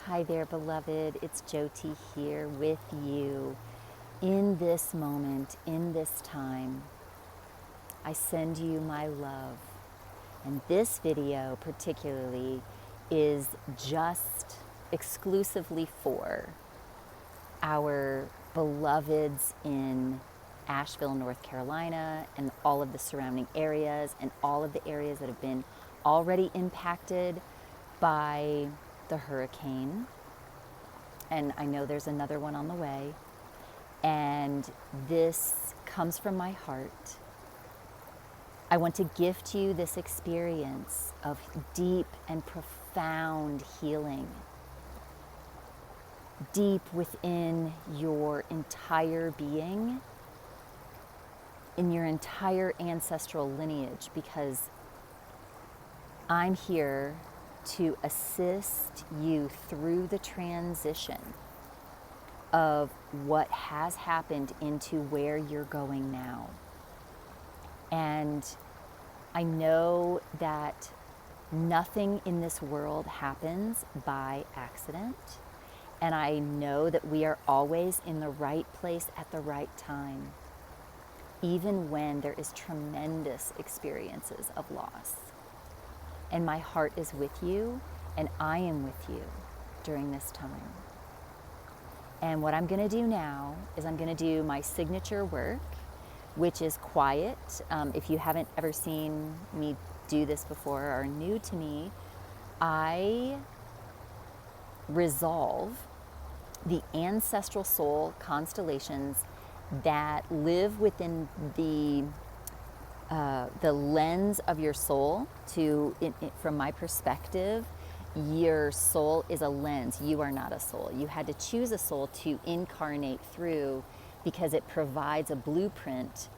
Hi there, beloved. It's Jyoti here with you in this moment, in this time. I send you my love. And this video particularly is just exclusively for our beloveds in Asheville, North Carolina, and all of the surrounding areas, and all of the areas that have been already impacted by the hurricane. And I know there's another one on the way. And this comes from my heart. I want to gift you this experience of deep and profound healing, deep within your entire being, in your entire ancestral lineage, because I'm here to assist you through the transition of what has happened into where you're going now. And I know that nothing in this world happens by accident. And I know that we are always in the right place at the right time, even when there is tremendous experiences of loss. And my heart is with you, and I am with you during this time. And what I'm going to do now is I'm going to do my signature work, which is quiet. If you haven't ever seen me do this before or are new to me, I resolve the ancestral soul constellations that live within the lens of your soul. From my perspective, your soul is a lens. You are not a soul. You had to choose a soul to incarnate through because it provides a blueprint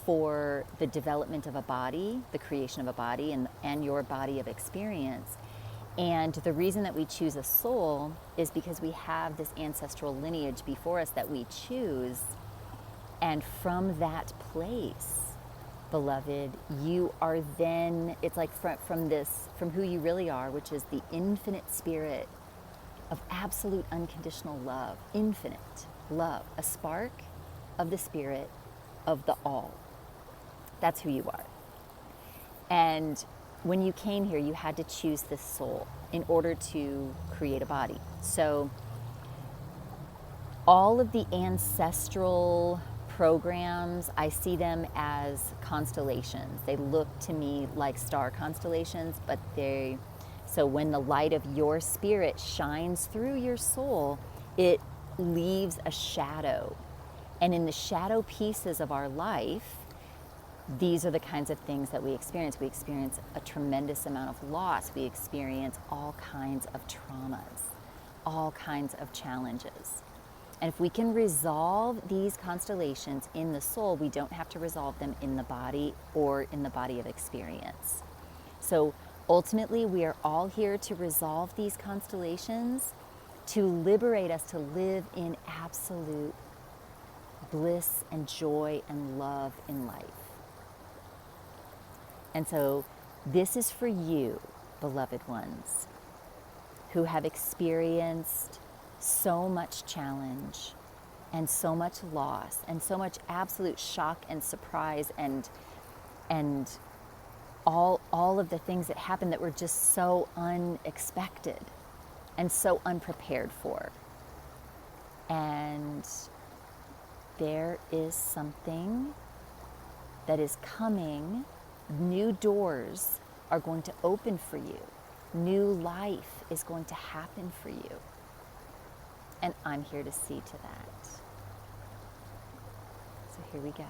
for the development of a body, the creation of a body, and your body of experience. And the reason that we choose a soul is because we have this ancestral lineage before us that we choose. And from that place, beloved, you are then, it's like from who you really are, which is the infinite spirit of absolute unconditional love, infinite love, a spark of the spirit of the all. That's who you are. And when you came here, you had to choose this soul in order to create a body. So all of the ancestral programs, I see them as constellations. They look to me like star constellations, but so when the light of your spirit shines through your soul, it leaves a shadow. And in the shadow pieces of our life, these are the kinds of things that we experience. We experience a tremendous amount of loss. We experience all kinds of traumas, all kinds of challenges. And if we can resolve these constellations in the soul, we don't have to resolve them in the body or in the body of experience. So ultimately, we are all here to resolve these constellations, to liberate us to live in absolute bliss and joy and love in life. And so this is for you, beloved ones, who have experienced so much challenge and so much loss and so much absolute shock and surprise and all of the things that happened that were just so unexpected and so unprepared for. And there is something that is coming. New doors are going to open for you. New life is going to happen for you. And I'm here to see to that. So here we go.